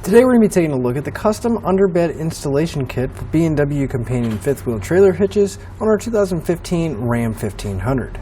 Today we're going to be taking a look at the custom underbed installation kit for B&W companion fifth wheel trailer hitches on our 2015 Ram 1500.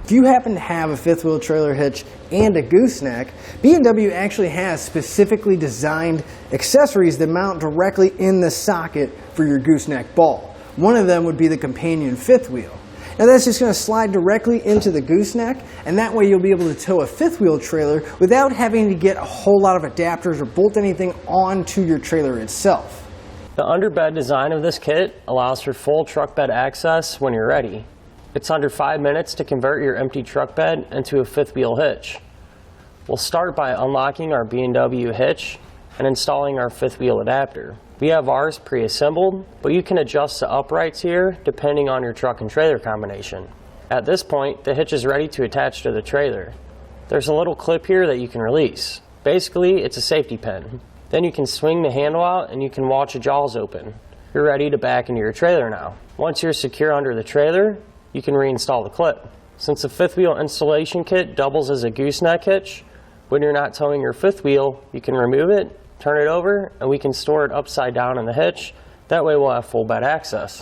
If you happen to have a fifth wheel trailer hitch and a gooseneck, B&W actually has specifically designed accessories that mount directly in the socket for your gooseneck ball. One of them would be the companion fifth wheel. Now that's just going to slide directly into the gooseneck, and that way you'll be able to tow a fifth wheel trailer without having to get a whole lot of adapters or bolt anything onto your trailer itself. The underbed design of this kit allows for full truck bed access when you're ready. It's under 5 minutes to convert your empty truck bed into a fifth wheel hitch. We'll start by unlocking our B&W hitch and installing our fifth wheel adapter. We have ours pre-assembled, but you can adjust the uprights here depending on your truck and trailer combination. At this point, the hitch is ready to attach to the trailer. There's a little clip here that you can release. Basically, it's a safety pin. Then you can swing the handle out and you can watch the jaws open. You're ready to back into your trailer now. Once you're secure under the trailer, you can reinstall the clip. Since the fifth wheel installation kit doubles as a gooseneck hitch, when you're not towing your fifth wheel, you can remove it, turn it over, and we can store it upside down in the hitch. That way we'll have full bed access.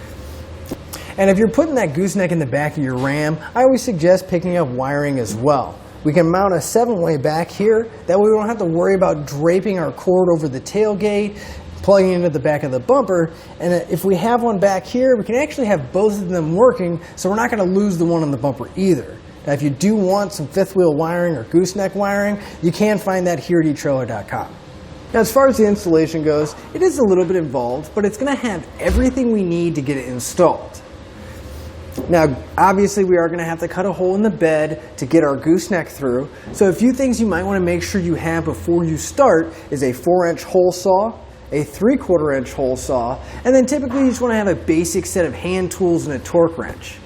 And if you're putting that gooseneck in the back of your Ram, I always suggest picking up wiring as well. We can mount a 7-way back here. That way we don't have to worry about draping our cord over the tailgate, plugging into the back of the bumper. And if we have one back here, we can actually have both of them working, so we're not going to lose the one on the bumper either. Now, if you do want some fifth wheel wiring or gooseneck wiring, you can find that here at etrailer.com. Now, as far as the installation goes, it is a little bit involved, but it's going to have everything we need to get it installed. Now, obviously, we are going to have to cut a hole in the bed to get our gooseneck through. So a few things you might want to make sure you have before you start is a 4-inch hole saw, a 3/4-inch hole saw, and then typically you just want to have a basic set of hand tools and a torque wrench.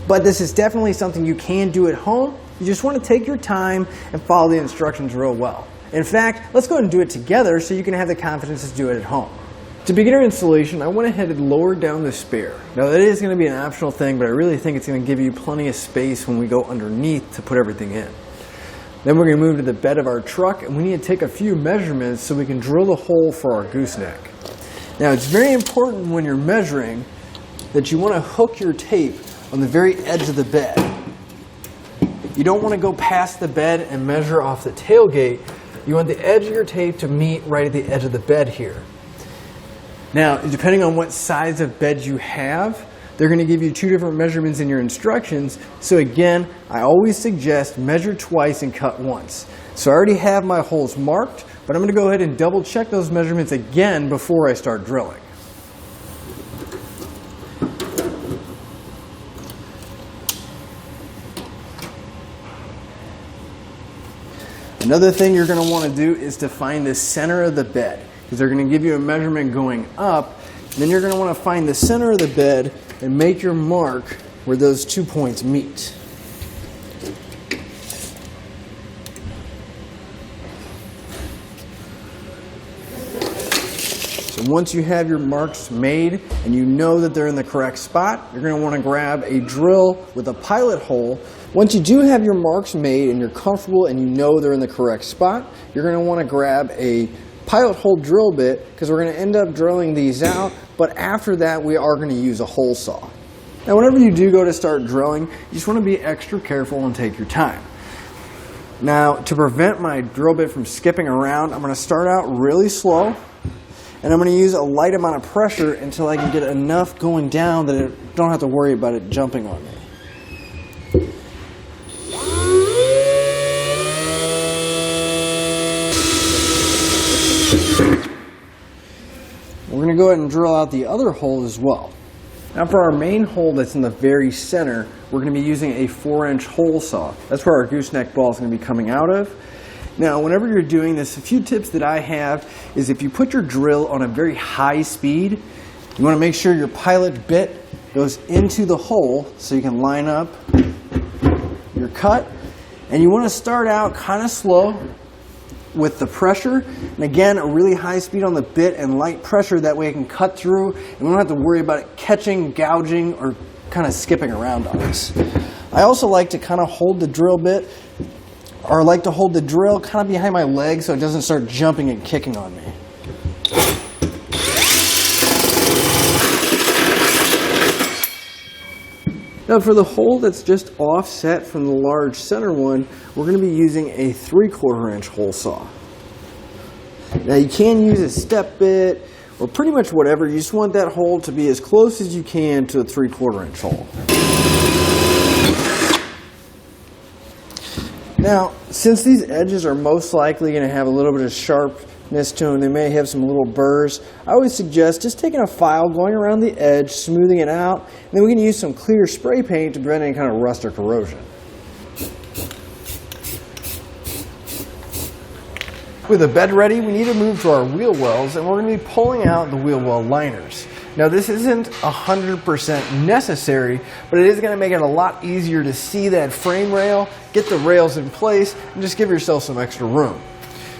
But this is definitely something you can do at home. You just want to take your time and follow the instructions real well. In fact, let's go ahead and do it together so you can have the confidence to do it at home. To begin our installation, I went ahead and lowered down the spare. Now that is going to be an optional thing, but I really think it's going to give you plenty of space when we go underneath to put everything in. Then we're going to move to the bed of our truck, and we need to take a few measurements so we can drill the hole for our gooseneck. Now it's very important when you're measuring that you want to hook your tape on the very edge of the bed. You don't want to go past the bed and measure off the tailgate. You want the edge of your tape to meet right at the edge of the bed here. Now, depending on what size of bed you have, they're going to give you 2 different measurements in your instructions. So again, I always suggest measure twice and cut once. So I already have my holes marked, but I'm going to go ahead and double check those measurements again before I start drilling. Another thing you're going to want to do is to find the center of the bed, because they're going to give you a measurement going up. Then you're going to want to find the center of the bed and make your mark where those 2 points meet. So once you have your marks made and you know that they're in the correct spot, you're going to want to grab a drill with a pilot hole. Once you do have your marks made and you're comfortable and you know they're in the correct spot, you're going to want to grab a pilot hole drill bit, because we're going to end up drilling these out, but after that we are going to use a hole saw. Now whenever you do go to start drilling, you just want to be extra careful and take your time. Now to prevent my drill bit from skipping around, I'm going to start out really slow, and I'm going to use a light amount of pressure until I can get enough going down that I don't have to worry about it jumping on me. We're going to go ahead and drill out the other hole as well. Now for our main hole that's in the very center, we're going to be using a 4-inch hole saw. That's where our gooseneck ball is going to be coming out of. Now whenever you're doing this, a few tips that I have is if you put your drill on a very high speed, you want to make sure your pilot bit goes into the hole so you can line up your cut. And you want to start out kind of slow with the pressure, and again a really high speed on the bit and light pressure, that way it can cut through and we don't have to worry about it catching, gouging, or kind of skipping around on us. I also like to kind of hold the drill bit or I like to hold the drill kind of behind my leg so it doesn't start jumping and kicking on me. Now for the hole that's just offset from the large center one, we're going to be using a 3/4 inch hole saw. Now you can use a step bit or pretty much whatever. You just want that hole to be as close as you can to a 3/4 inch hole. Now, since these edges are most likely going to have a little bit of sharpness to them, they may have some little burrs, I always suggest just taking a file, going around the edge, smoothing it out, and then we can use some clear spray paint to prevent any kind of rust or corrosion. With the bed ready, we need to move to our wheel wells, and we're going to be pulling out the wheel well liners. Now this isn't 100% necessary, but it is going to make it a lot easier to see that frame rail, get the rails in place, and just give yourself some extra room.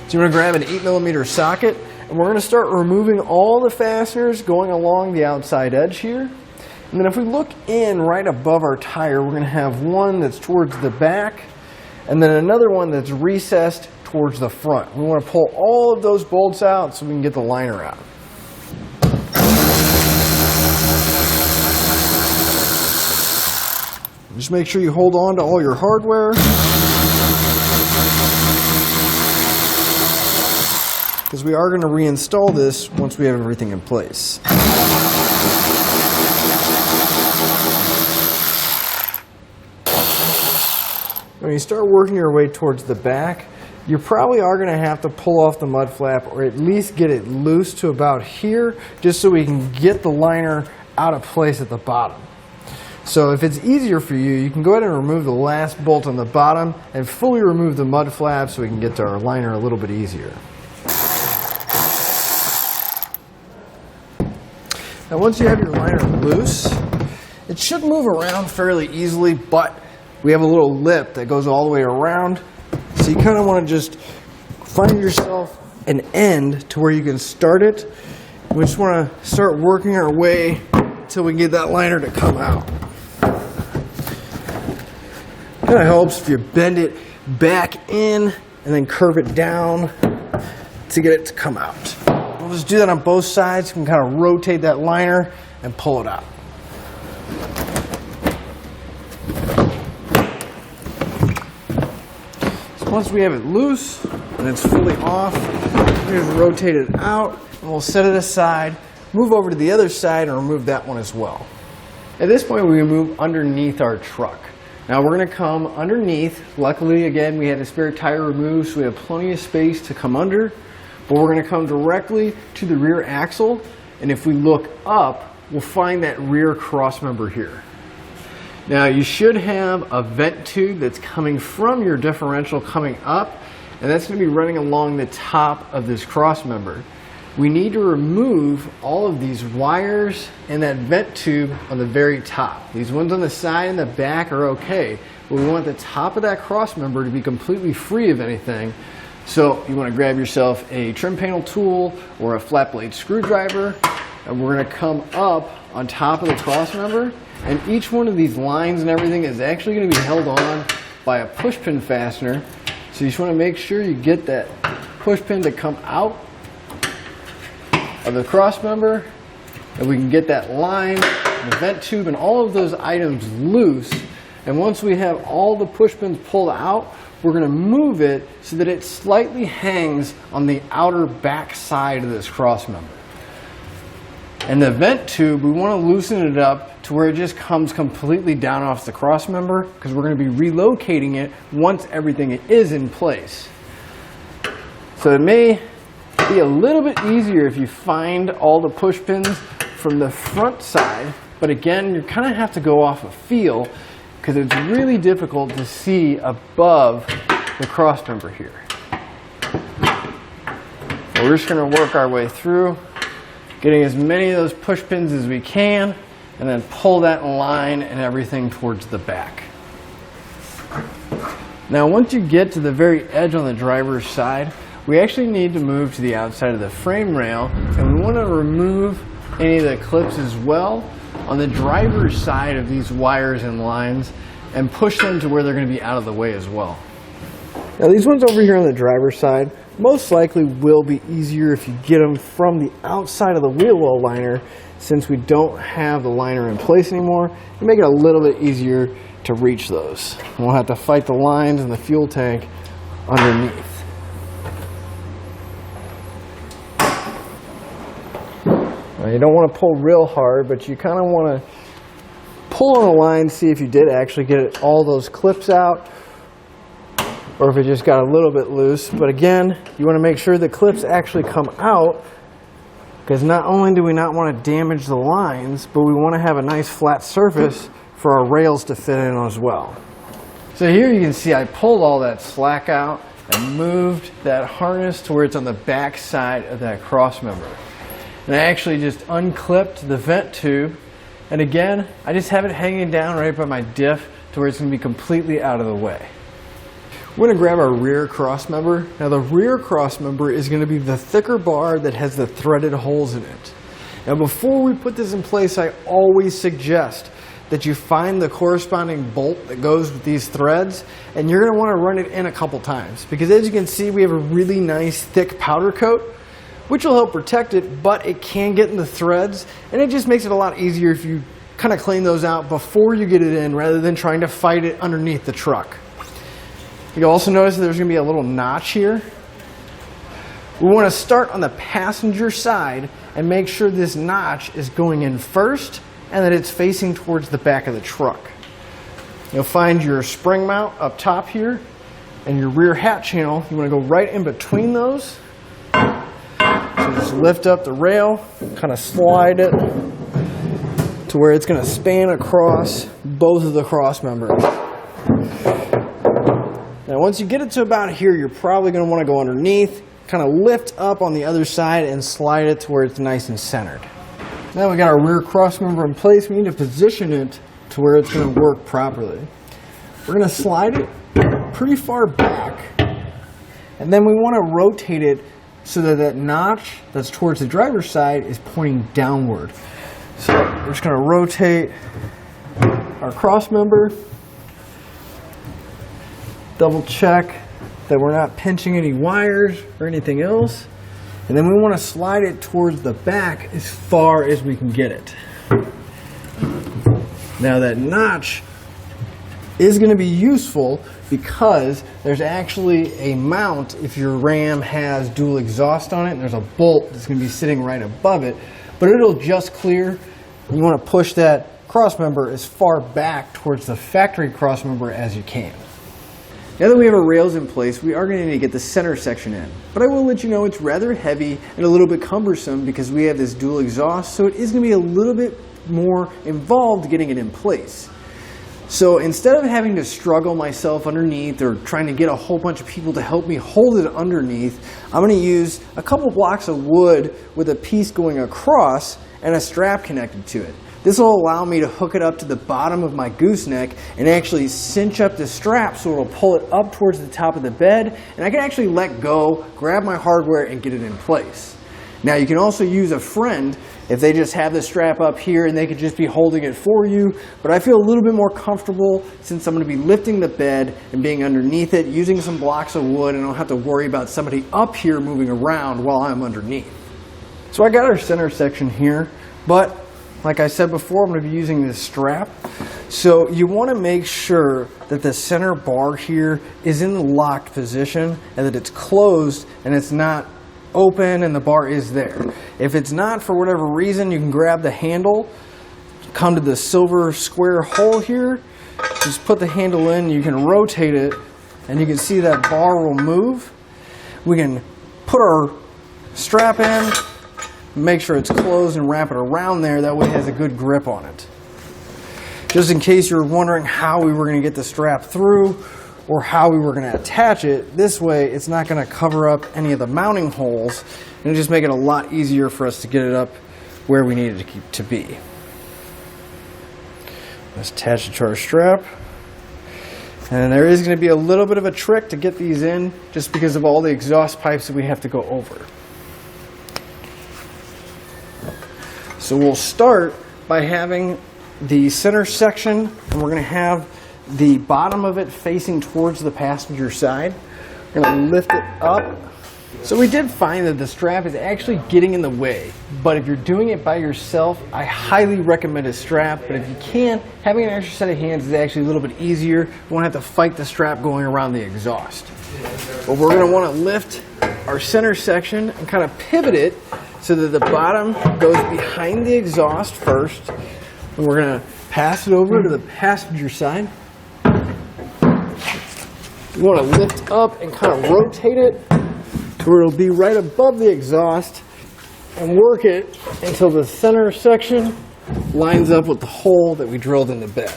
So you want to grab an 8mm socket, and we're going to start removing all the fasteners going along the outside edge here. And then if we look in right above our tire, we're going to have one that's towards the back, and then another one that's recessed towards the front. We want to pull all of those bolts out so we can get the liner out. Just make sure you hold on to all your hardware, because we are going to reinstall this once we have everything in place. When you start working your way towards the back, you probably are going to have to pull off the mud flap or at least get it loose to about here, just so we can get the liner out of place at the bottom. So if it's easier for you, you can go ahead and remove the last bolt on the bottom and fully remove the mud flap so we can get to our liner a little bit easier. Now once you have your liner loose, it should move around fairly easily, but we have a little lip that goes all the way around. So you kind of want to just find yourself an end to where you can start it. We just want to start working our way until we can get that liner to come out. Kind of helps if you bend it back in and then curve it down to get it to come out. We'll just do that on both sides. You can kind of rotate that liner and pull it out. So once we have it loose and it's fully off, we just rotate it out and we'll set it aside, move over to the other side and remove that one as well. At this point we move underneath our truck. Now we're going to come underneath. Luckily, again, we had a spare tire removed, so we have plenty of space to come under. But we're going to come directly to the rear axle, and if we look up, we'll find that rear cross member here. Now you should have a vent tube that's coming from your differential coming up, and that's going to be running along the top of this cross member. We need to remove all of these wires and that vent tube on the very top. These ones on the side and the back are okay, but we want the top of that cross member to be completely free of anything. So you want to grab yourself a trim panel tool or a flat blade screwdriver, and we're going to come up on top of the cross member, and each one of these lines and everything is actually going to be held on by a push pin fastener. So you just want to make sure you get that push pin to come out of the cross member, and we can get that line, the vent tube, and all of those items loose. And once we have all the push pins pulled out, we're going to move it so that it slightly hangs on the outer back side of this cross member. And the vent tube, we want to loosen it up to where it just comes completely down off the cross member, because we're going to be relocating it once everything is in place. So it may be a little bit easier if you find all the push pins from the front side, but again, you kind of have to go off a feel, because it's really difficult to see above the cross member here. So we're just going to work our way through, getting as many of those push pins as we can, and then pull that line and everything towards the back. Now once you get to the very edge on the driver's side, we actually need to move to the outside of the frame rail, and we want to remove any of the clips as well on the driver's side of these wires and lines and push them to where they're going to be out of the way as well. Now these ones over here on the driver's side most likely will be easier if you get them from the outside of the wheel well liner. Since we don't have the liner in place anymore, you make it a little bit easier to reach those. And we'll have to fight the lines in the fuel tank underneath. Now you don't want to pull real hard, but you kind of want to pull on the line, see if you did actually get all those clips out, or if it just got a little bit loose. But again, you want to make sure the clips actually come out, because not only do we not want to damage the lines, but we want to have a nice flat surface for our rails to fit in as well. So here you can see I pulled all that slack out and moved that harness to where it's on the back side of that cross member. And I actually just unclipped the vent tube, and again, I just have it hanging down right by my diff to where it's going to be completely out of the way. We're going to grab our rear cross member. Now the rear cross member is going to be the thicker bar that has the threaded holes in it. Now before we put this in place, I always suggest that you find the corresponding bolt that goes with these threads, and you're going to want to run it in a couple times, because as you can see we have a really nice thick powder coat, which will help protect it, but it can get in the threads, and it just makes it a lot easier if you kind of clean those out before you get it in rather than trying to fight it underneath the truck. You'll also notice that there's going to be a little notch here. We want to start on the passenger side and make sure this notch is going in first and that it's facing towards the back of the truck. You'll find your spring mount up top here and your rear hat channel. You want to go right in between those. So just lift up the rail, kind of slide it to where it's going to span across both of the cross members. Now once you get it to about here, you're probably going to want to go underneath, kind of lift up on the other side and slide it to where it's nice and centered. Now we got our rear cross member in place, we need to position it to where it's going to work properly. We're going to slide it pretty far back, and then we want to rotate it so that that notch that's towards the driver's side is pointing downward. So we're just going to rotate our cross member. Double check that we're not pinching any wires or anything else. And then we want to slide it towards the back as far as we can get it. Now that notch is going to be useful because there's actually a mount if your Ram has dual exhaust on it, and there's a bolt that's going to be sitting right above it, but it'll just clear. You want to push that cross member as far back towards the factory cross member as you can. Now that we have our rails in place, we are going to need to get the center section in. But I will let you know it's rather heavy and a little bit cumbersome because we have this dual exhaust, so it is going to be a little bit more involved getting it in place. So instead of having to struggle myself underneath or trying to get a whole bunch of people to help me hold it underneath, I'm going to use a couple blocks of wood with a piece going across and a strap connected to it. This will allow me to hook it up to the bottom of my gooseneck and actually cinch up the strap so it'll pull it up towards the top of the bed, and I can actually let go, grab my hardware, and get it in place. Now you can also use a friend if they just have the strap up here and they could just be holding it for you, but I feel a little bit more comfortable since I'm going to be lifting the bed and being underneath it, using some blocks of wood, and I don't have to worry about somebody up here moving around while I'm underneath. So I got our center section here, but like I said before, I'm going to be using this strap. So you want to make sure that the center bar here is in the locked position and that it's closed and it's not open and the bar is there. If it's not, for whatever reason, you can grab the handle, come to the silver square hole here, just put the handle in, you can rotate it, and you can see that bar will move. We can put our strap in, make sure it's closed and wrap it around there, that way it has a good grip on it. Just in case you're wondering how we were going to get the strap through or how we were going to attach it, this way it's not going to cover up any of the mounting holes and just make it a lot easier for us to get it up where we need it to be. Let's attach it to our strap. And there is going to be a little bit of a trick to get these in just because of all the exhaust pipes that we have to go over. So we'll start by having the center section, and we're going to have the bottom of it facing towards the passenger side. We're going to lift it up. So we did find that the strap is actually getting in the way, but if you're doing it by yourself, I highly recommend a strap. But if you can, having an extra set of hands is actually a little bit easier. You won't have to fight the strap going around the exhaust. But we're going to want to lift our center section and kind of pivot it so that the bottom goes behind the exhaust first. And we're going to pass it over to the passenger side. You want to lift up and kind of rotate it to where it'll be right above the exhaust and work it until the center section lines up with the hole that we drilled in the bed.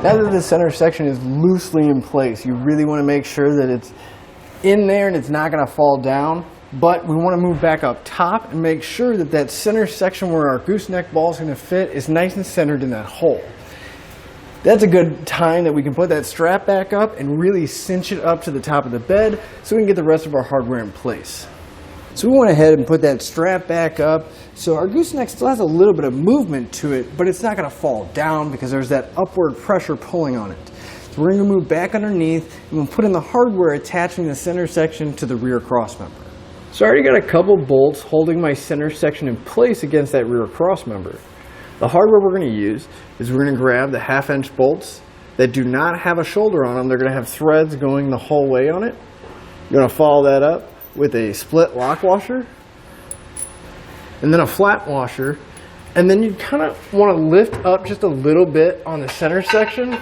Now that the center section is loosely in place, you really want to make sure that it's in there and it's not going to fall down. But we want to move back up top and make sure that that center section where our gooseneck ball is going to fit is nice and centered in that hole. That's a good time that we can put that strap back up and really cinch it up to the top of the bed so we can get the rest of our hardware in place. So we went ahead and put that strap back up. So our gooseneck still has a little bit of movement to it, but it's not going to fall down because there's that upward pressure pulling on it. So we're going to move back underneath and we'll put in the hardware attaching the center section to the rear crossmember. So I already got a couple bolts holding my center section in place against that rear crossmember. The hardware we're going to use is we're going to grab the 1/2" bolts that do not have a shoulder on them. They're going to have threads going the whole way on it. You're going to follow that up with a split lock washer and then a flat washer. And then you kind of want to lift up just a little bit on the center section.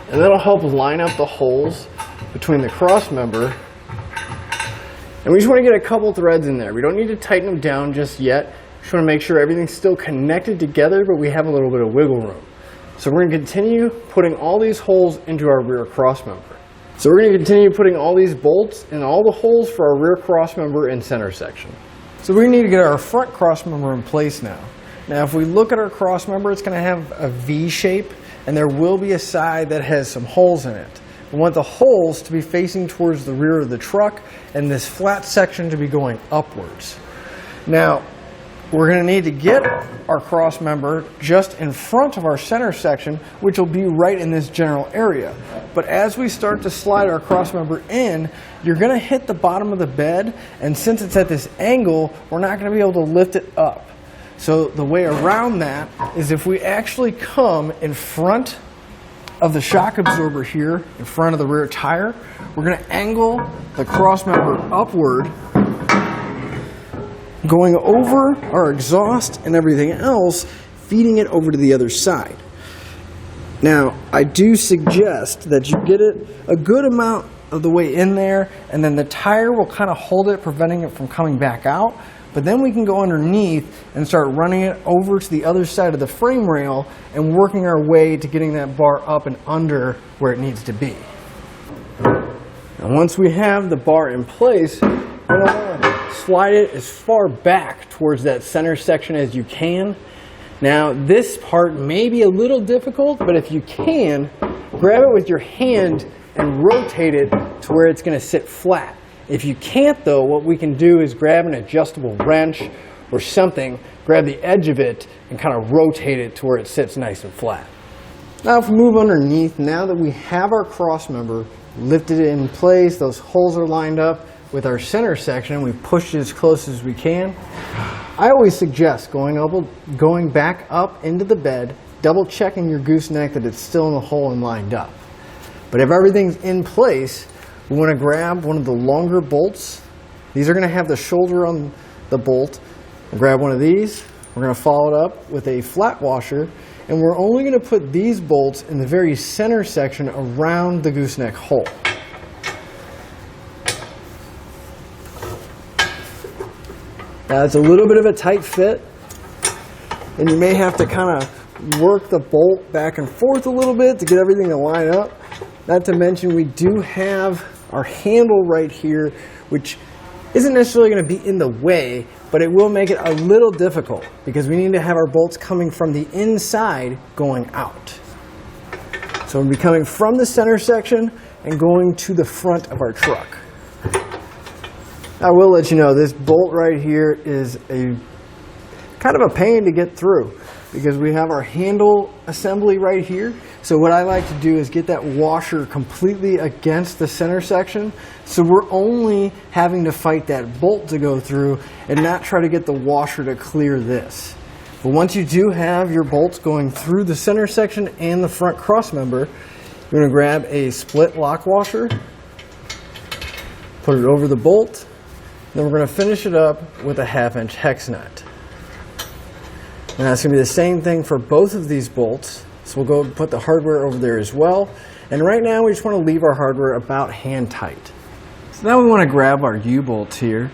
And that'll help line up the holes between the crossmember. And we just want to get a couple threads in there. We don't need to tighten them down just yet. Just want to make sure everything's still connected together, but we have a little bit of wiggle room. So we're going to continue putting all these holes into our rear crossmember. So we're going to continue putting all these bolts in all the holes for our rear crossmember and center section. So we need to get our front crossmember in place now. Now if we look at our crossmember, it's going to have a V shape, and there will be a side that has some holes in it. We want the holes to be facing towards the rear of the truck and this flat section to be going upwards. Now, we're going to need to get our cross member just in front of our center section, which will be right in this general area. But as we start to slide our cross member in, you're going to hit the bottom of the bed, and since it's at this angle, we're not going to be able to lift it up. So the way around that is if we actually come in front of the shock absorber here in front of the rear tire, we're going to angle the crossmember upward, going over our exhaust and everything else, feeding it over to the other side. Now, I do suggest that you get it a good amount of the way in there, and then the tire will kind of hold it, preventing it from coming back out. But then we can go underneath and start running it over to the other side of the frame rail and working our way to getting that bar up and under where it needs to be. And once we have the bar in place, we're going to want to slide it as far back towards that center section as you can. Now this part may be a little difficult, but if you can, grab it with your hand and rotate it to where it's going to sit flat. If you can't though, what we can do is grab an adjustable wrench or something, grab the edge of it and kind of rotate it to where it sits nice and flat. Now if we move underneath, now that we have our cross member lifted in place, those holes are lined up with our center section, we push it as close as we can. I always suggest going back up into the bed, double checking your gooseneck that it's still in the hole and lined up. But if everything's in place, we want to grab one of the longer bolts. These are going to have the shoulder on the bolt. We'll grab one of these. We're going to follow it up with a flat washer, and we're only going to put these bolts in the very center section around the gooseneck hole. Now it's a little bit of a tight fit, and you may have to kind of work the bolt back and forth a little bit to get everything to line up. Not to mention we do have our handle right here, which isn't necessarily going to be in the way, but it will make it a little difficult because we need to have our bolts coming from the inside going out. So we'll be coming from the center section and going to the front of our truck. I will let you know this bolt right here is a kind of a pain to get through because we have our handle assembly right here. So what I like to do is get that washer completely against the center section, so we're only having to fight that bolt to go through and not try to get the washer to clear this. But once you do have your bolts going through the center section and the front cross member, you're going to grab a split lock washer, put it over the bolt, then we're going to finish it up with a 1/2-inch hex nut. Now it's going to be the same thing for both of these bolts. So we'll go put the hardware over there as well. And right now we just want to leave our hardware about hand tight. So now we want to grab our U-bolts here.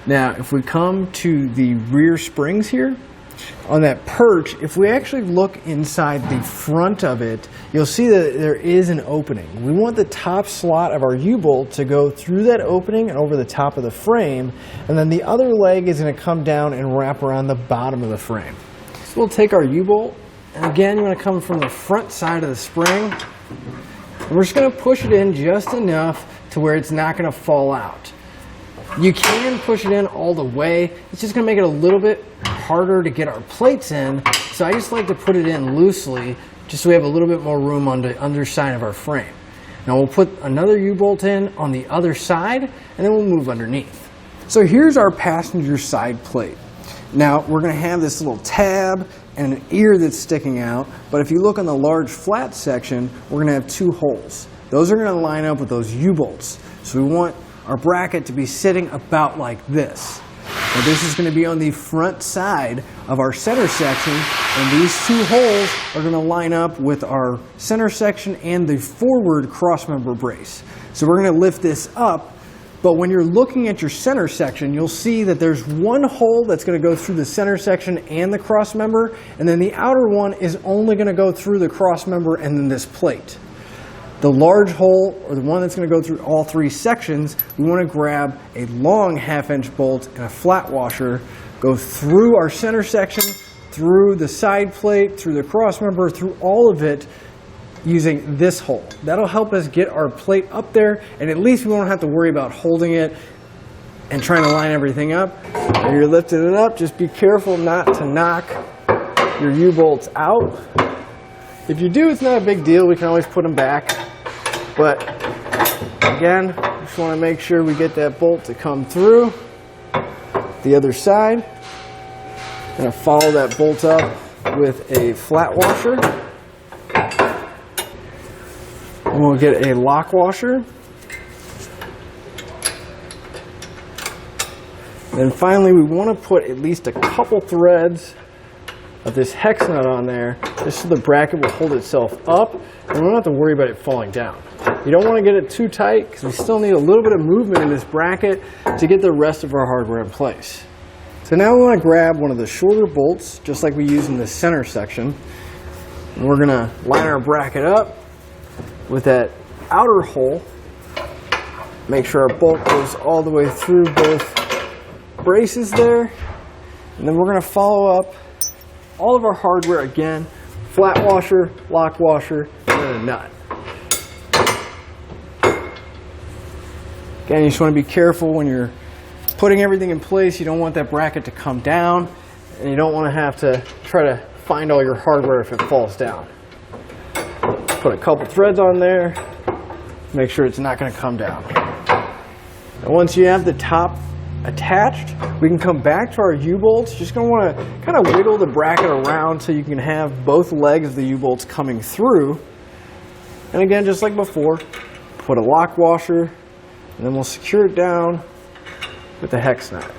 Now if we come to the rear springs here, on that perch, if we actually look inside the front of it, you'll see that there is an opening. We want the top slot of our U-bolt to go through that opening and over the top of the frame, and then the other leg is going to come down and wrap around the bottom of the frame. So we'll take our U-bolt, and again, you want to come from the front side of the spring, and we're just going to push it in just enough to where it's not going to fall out. You can push it in all the way. It's just going to make it a little bit harder to get our plates in, so I just like to put it in loosely just so we have a little bit more room on the underside of our frame. Now we'll put another U-bolt in on the other side, and then we'll move underneath. So here's our passenger side plate. Now we're going to have this little tab and an ear that's sticking out, but if you look on the large flat section, we're going to have 2 holes. Those are going to line up with those U-bolts. So we want our bracket to be sitting about like this. Now this is going to be on the front side of our center section, and these 2 holes are going to line up with our center section and the forward crossmember brace. So we're going to lift this up, but when you're looking at your center section, you'll see that there's 1 hole that's going to go through the center section and the crossmember, and then the outer one is only going to go through the crossmember and then this plate. The large hole, or the one that's going to go through all 3 sections, we want to grab a long 1/2-inch bolt and a flat washer, go through our center section, through the side plate, through the crossmember, through all of it using this hole. That'll help us get our plate up there, and at least we won't have to worry about holding it and trying to line everything up. When you're lifting it up, just be careful not to knock your U-bolts out. If you do, it's not a big deal. We can always put them back. But again, just want to make sure we get that bolt to come through the other side. Going to follow that bolt up with a flat washer. And we'll get a lock washer. Then finally, we want to put at least a couple threads of this hex nut on there, just so the bracket will hold itself up and we don't have to worry about it falling down. You don't want to get it too tight because we still need a little bit of movement in this bracket to get the rest of our hardware in place. So now we want to grab one of the shorter bolts, just like we use in the center section, and we're going to line our bracket up with that outer hole. Make sure our bolt goes all the way through both braces there, and then we're going to follow up all of our hardware again, flat washer, lock washer, and then a nut. Again, you just want to be careful when you're putting everything in place. You don't want that bracket to come down, and you don't want to have to try to find all your hardware if it falls down. Put a couple threads on there, make sure it's not going to come down. And once you have the top attached, we can come back to our U-bolts. Just going to want to kind of wiggle the bracket around so you can have both legs of the U-bolts coming through. And again, just like before, put a lock washer, and then we'll secure it down with the hex nut.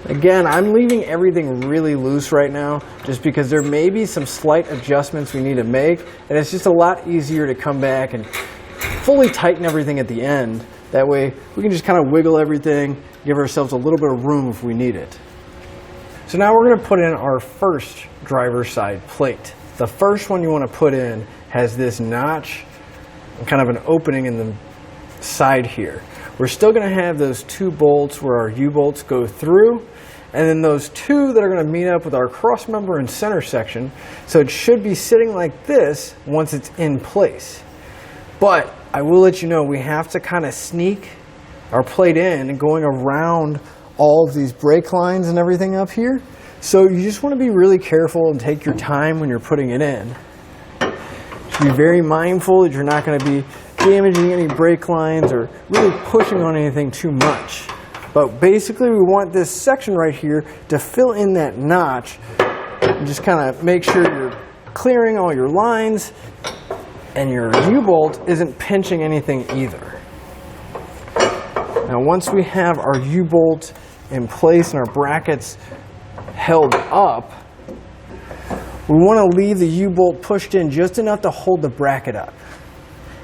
Again, I'm leaving everything really loose right now just because there may be some slight adjustments we need to make, and it's just a lot easier to come back and fully tighten everything at the end. That way we can just kind of wiggle everything, give ourselves a little bit of room if we need it. So now we're going to put in our first driver's side plate. The first one you want to put in has this notch and kind of an opening in the side here. We're still going to have those 2 bolts where our U-bolts go through, and then those 2 that are going to meet up with our cross member and center section. So it should be sitting like this once it's in place. But I will let you know, we have to kind of sneak our plate in and going around all of these brake lines and everything up here. So you just want to be really careful and take your time when you're putting it in. Just be very mindful that you're not going to be damaging any brake lines or really pushing on anything too much. But basically we want this section right here to fill in that notch and just kind of make sure you're clearing all your lines and your U-bolt isn't pinching anything either. Now once we have our U-bolt in place and our brackets held up, we want to leave the U-bolt pushed in just enough to hold the bracket up.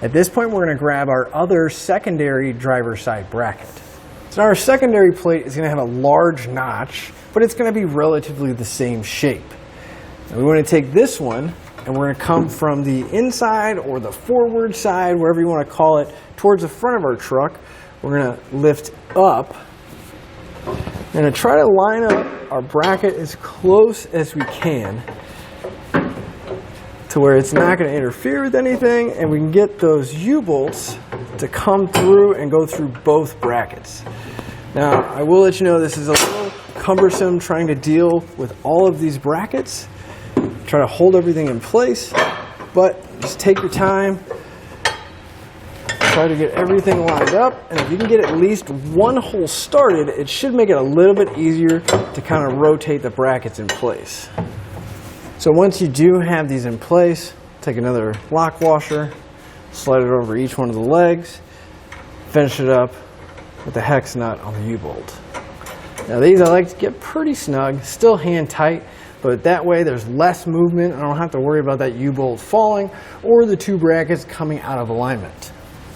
At this point, we're going to grab our other secondary driver's side bracket. So our secondary plate is going to have a large notch, but it's going to be relatively the same shape. Now we want to take this one, and we're going to come from the inside or the forward side, wherever you want to call it, towards the front of our truck. We're going to lift up. We're going to try to line up our bracket as close as we can to where it's not going to interfere with anything, and we can get those U-bolts to come through and go through both brackets. Now, I will let you know this is a little cumbersome trying to deal with all of these brackets. Try to hold everything in place, but just take your time. Try to get everything lined up, and if you can get at least one hole started, it should make it a little bit easier to kind of rotate the brackets in place. So once you do have these in place, take another lock washer, slide it over each one of the legs, finish it up with the hex nut on the U-bolt. Now these I like to get pretty snug, still hand tight, but that way there's less movement and I don't have to worry about that U-bolt falling or the two brackets coming out of alignment.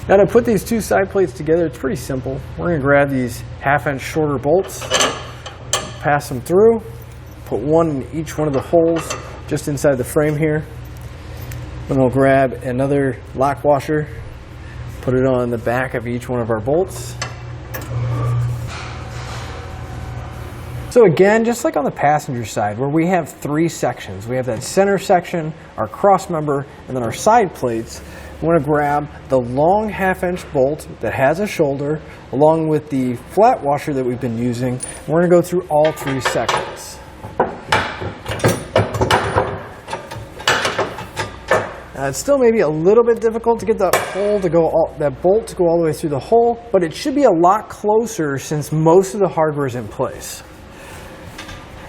Now to put these two side plates together, it's pretty simple. We're going to grab these 1/2 inch shorter bolts, pass them through, put one in each one of the holes just inside the frame here. Then we'll grab another lock washer, put it on the back of each one of our bolts. So again, just like on the passenger side where we have 3 sections, we have that center section, our cross member, and then our side plates. We want to grab the long 1/2 inch bolt that has a shoulder along with the flat washer that we've been using. We're going to go through all 3 sections. It's still maybe a little bit difficult to get that bolt to go all the way through the hole, but it should be a lot closer since most of the hardware is in place.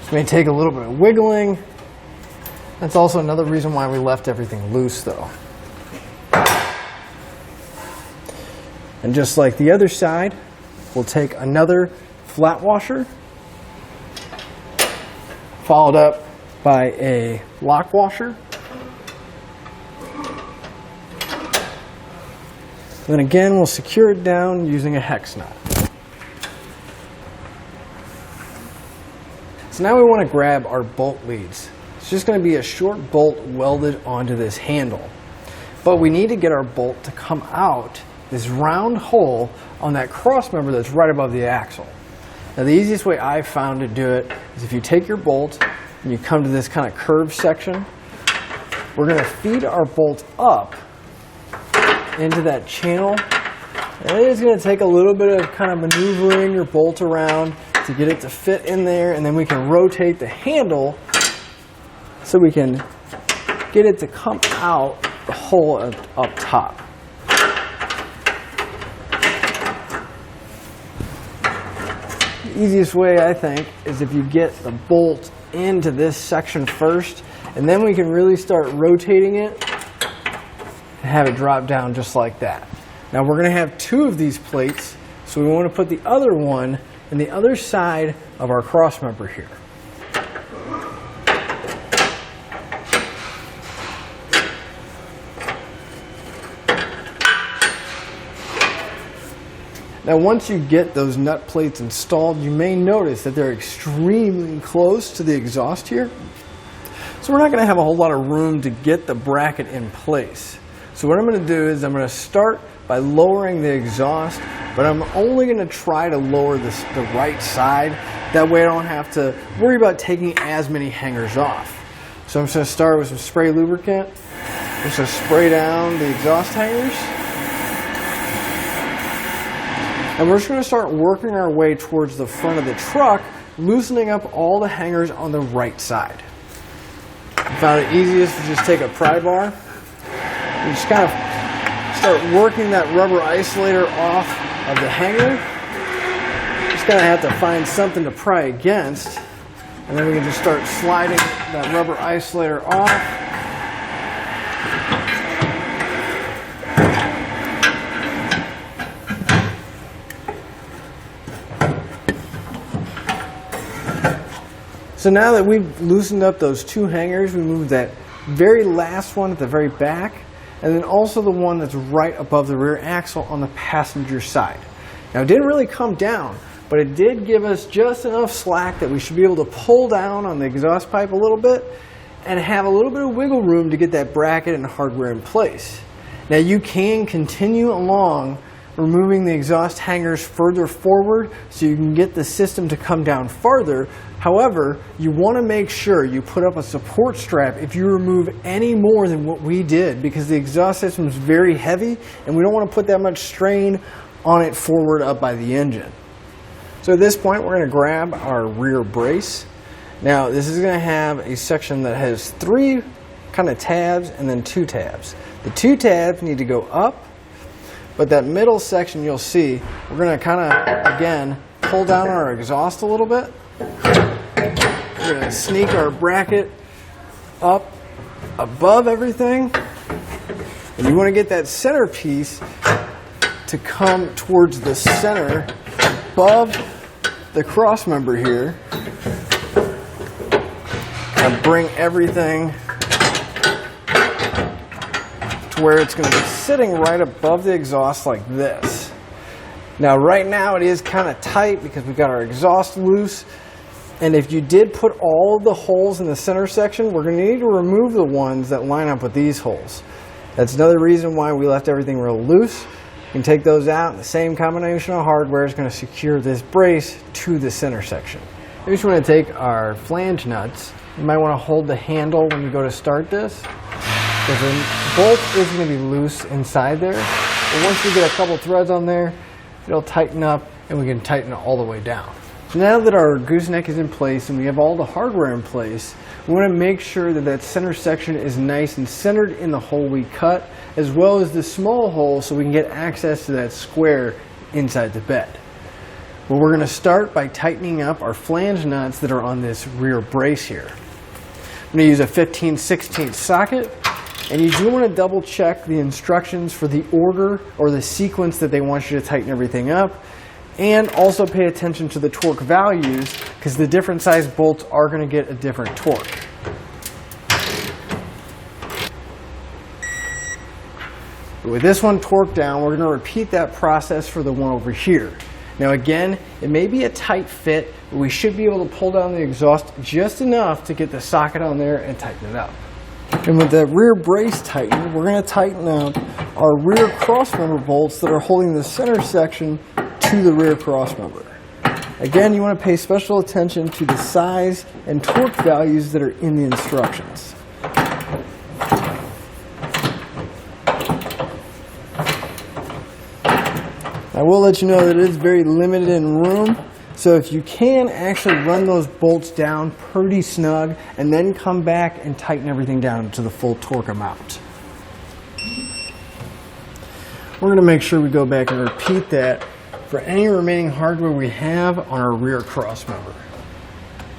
This may take a little bit of wiggling. That's also another reason why we left everything loose though. And just like the other side, we'll take another flat washer, followed up by a lock washer. Then again, we'll secure it down using a hex nut. So now we want to grab our bolt leads. It's just going to be a short bolt welded onto this handle. But we need to get our bolt to come out this round hole on that cross member that's right above the axle. Now the easiest way I've found to do it is if you take your bolt and you come to this kind of curved section, we're going to feed our bolt up into that channel. And it is going to take a little bit of kind of maneuvering your bolt around to get it to fit in there, and then we can rotate the handle so we can get it to come out the hole up top. The easiest way, I think, is if you get the bolt into this section first, and then we can really start rotating it and have it drop down just like that. Now we're going to have 2 of these plates, so we want to put the other one in the other side of our cross member here. Now once you get those nut plates installed, you may notice that they're extremely close to the exhaust here. So we're not going to have a whole lot of room to get the bracket in place. So what I'm going to do is I'm going to start by lowering the exhaust, but I'm only going to try to lower the right side. That way I don't have to worry about taking as many hangers off. So I'm just going to start with some spray lubricant. I'm just going to spray down the exhaust hangers. And we're just going to start working our way towards the front of the truck loosening up all the hangers on the right side. I found it easiest to just take a pry bar and just kind of start working that rubber isolator off of the hanger. Just gonna have to find something to pry against, and then we can just start sliding that rubber isolator off. So now that we've loosened up those two hangers, we move that very last one at the very back, and then also the one that's right above the rear axle on the passenger side. Now it didn't really come down, but it did give us just enough slack that we should be able to pull down on the exhaust pipe a little bit and have a little bit of wiggle room to get that bracket and hardware in place. Now you can continue along removing the exhaust hangers further forward so you can get the system to come down farther. However, you want to make sure you put up a support strap if you remove any more than what we did, because the exhaust system is very heavy and we don't want to put that much strain on it forward up by the engine. So at this point we're going to grab our rear brace. Now this is going to have a section that has 3 kind of tabs and then 2 tabs. The 2 tabs need to go up, but that middle section you'll see, we're going to kind of, again, pull down our exhaust a little bit. We're going to sneak our bracket up above everything. And you want to get that center piece to come towards the center above the cross member here. And bring everything to where it's going to be sitting right above the exhaust like this. Now right now it is kind of tight because we've got our exhaust loose, and if you did put all of the holes in the center section, we're going to need to remove the ones that line up with these holes. That's another reason why we left everything real loose. You can take those out, and the same combination of hardware is going to secure this brace to the center section. We just want to take our flange nuts. You might want to hold the handle when you go to start this, because the bolt is going to be loose inside there. But once we get a couple threads on there, it'll tighten up and we can tighten it all the way down. So now that our gooseneck is in place and we have all the hardware in place, we want to make sure that that center section is nice and centered in the hole we cut, as well as the small hole so we can get access to that square inside the bed. Well, we're going to start by tightening up our flange nuts that are on this rear brace here. I'm going to use a 15/16 socket. And you do want to double check the instructions for the order or the sequence that they want you to tighten everything up. And also pay attention to the torque values, because the different size bolts are going to get a different torque. With this one torqued down, we're going to repeat that process for the one over here. Now again, it may be a tight fit, but we should be able to pull down the exhaust just enough to get the socket on there and tighten it up. And with that rear brace tightened, we're going to tighten up our rear crossmember bolts that are holding the center section to the rear crossmember. Again, you want to pay special attention to the size and torque values that are in the instructions. I will let you know that it is very limited in room. So if you can actually run those bolts down pretty snug and then come back and tighten everything down to the full torque amount. We're going to make sure we go back and repeat that for any remaining hardware we have on our rear crossmember.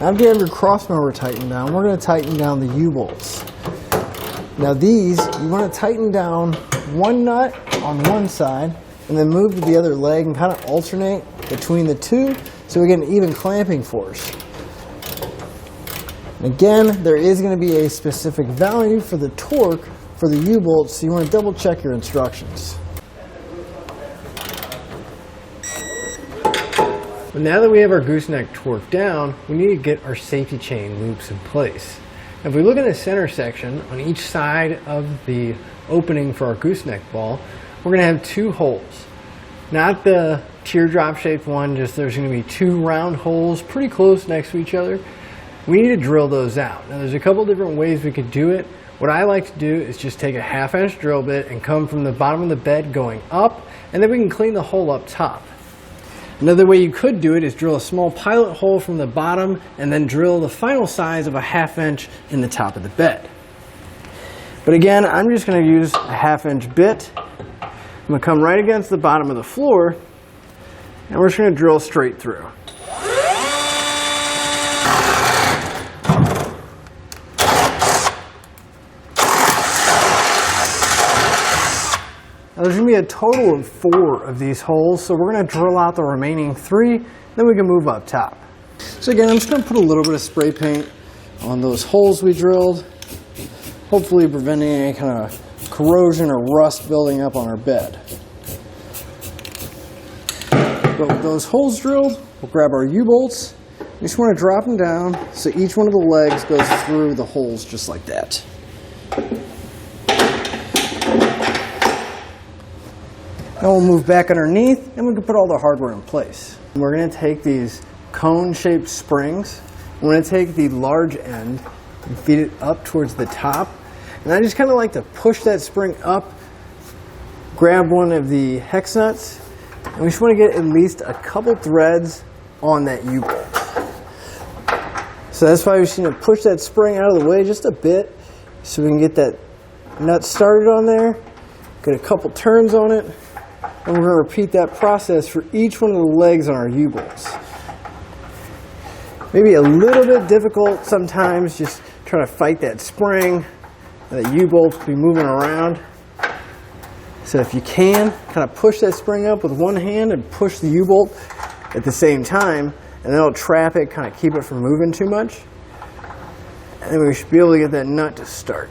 After you have your crossmember tightened down, we're going to tighten down the U-bolts. Now these, you want to tighten down one nut on one side and then move to the other leg and kind of alternate between the two, so we get an even clamping force. And again, there is going to be a specific value for the torque for the U-bolts, so you want to double check your instructions. But now that we have our gooseneck torqued down, we need to get our safety chain loops in place. Now, if we look at the center section on each side of the opening for our gooseneck ball, we're going to have 2 holes. Not the teardrop shaped one, just there's going to be 2 round holes pretty close next to each other. We need to drill those out. Now there's a couple different ways we could do it. What I like to do is just take a 1/2" drill bit and come from the bottom of the bed going up, and then we can clean the hole up top. Another way you could do it is drill a small pilot hole from the bottom and then drill the final size of a 1/2 inch in the top of the bed. But again, I'm just going to use a 1/2 inch bit. I'm going to come right against the bottom of the floor, and we're just going to drill straight through. Now there's going to be a total of 4 of these holes, so we're going to drill out the remaining 3, then we can move up top. So again, I'm just going to put a little bit of spray paint on those holes we drilled, hopefully preventing any kind of corrosion or rust building up on our bed. But with those holes drilled, we'll grab our U-bolts. You just want to drop them down so each one of the legs goes through the holes just like that. Now we'll move back underneath and we can put all the hardware in place. And we're going to take these cone-shaped springs. We're going to take the large end and feed it up towards the top. And I just kind of like to push that spring up, grab one of the hex nuts, and we just want to get at least a couple threads on that U-bolt. So that's why we just need to push that spring out of the way just a bit so we can get that nut started on there, get a couple turns on it, and we're going to repeat that process for each one of the legs on our U-bolts. Maybe a little bit difficult sometimes just trying to fight that spring. The U-bolts will be moving around. So if you can, kind of push that spring up with one hand and push the U-bolt at the same time, and then it'll trap it, kind of keep it from moving too much. And then we should be able to get that nut to start.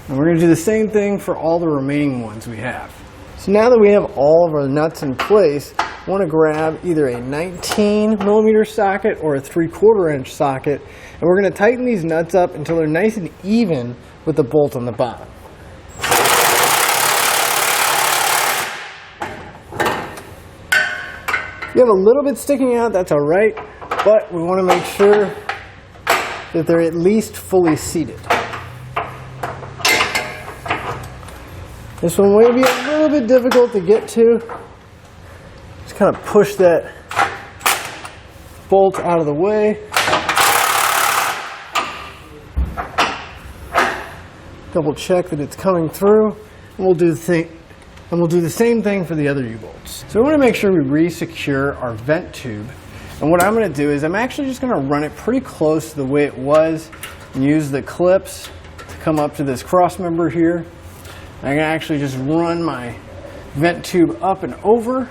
And we're going to do the same thing for all the remaining ones we have. So now that we have all of our nuts in place, I want to grab either a 19mm socket or a 3/4 inch socket, and we're going to tighten these nuts up until they're nice and even with the bolt on the bottom. If you have a little bit sticking out, that's all right, but we want to make sure that they're at least fully seated. This one may be a little bit difficult to get to. Just kind of push that bolt out of the way. Double check that it's coming through, and we'll do the same thing for the other U-bolts. So we want to make sure we re-secure our vent tube. And what I'm going to do is I'm actually just going to run it pretty close to the way it was and use the clips to come up to this cross member here. I can actually just run my vent tube up and over,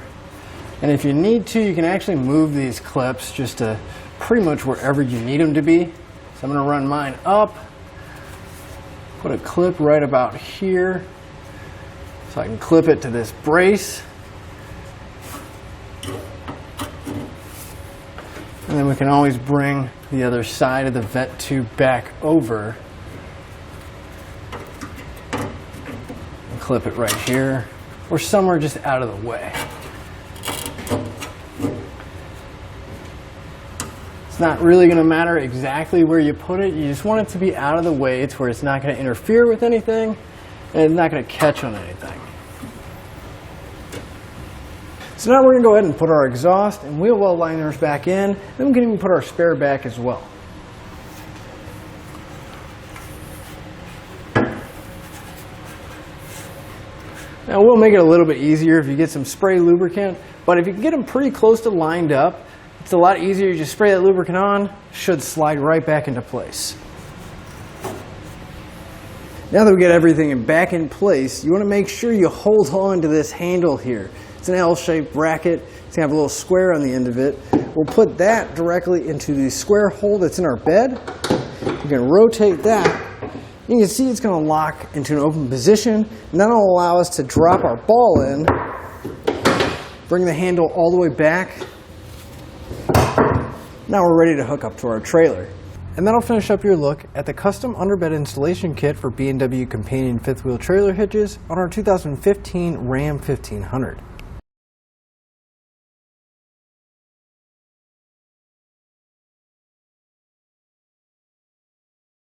and if you need to, you can actually move these clips just to pretty much wherever you need them to be. So I'm going to run mine up, put a clip right about here so I can clip it to this brace, and then we can always bring the other side of the vent tube back over. Clip it right here, or somewhere just out of the way. It's not really going to matter exactly where you put it. You just want it to be out of the way to where it's not going to interfere with anything and it's not going to catch on anything. So now we're going to go ahead and put our exhaust and wheel well liners back in, then we can even put our spare back as well. Now we'll make it a little bit easier if you get some spray lubricant, but if you can get them pretty close to lined up, it's a lot easier. You just spray that lubricant on, should slide right back into place. Now that we get everything back in place, you want to make sure you hold on to this handle here. It's an L-shaped bracket. It's going to have a little square on the end of it. We'll put that directly into the square hole that's in our bed. You can rotate that. You can see it's going to lock into an open position, and that'll allow us to drop our ball in, bring the handle all the way back. Now we're ready to hook up to our trailer. And that'll finish up your look at the custom underbed installation kit for B&W companion fifth wheel trailer hitches on our 2015 Ram 1500.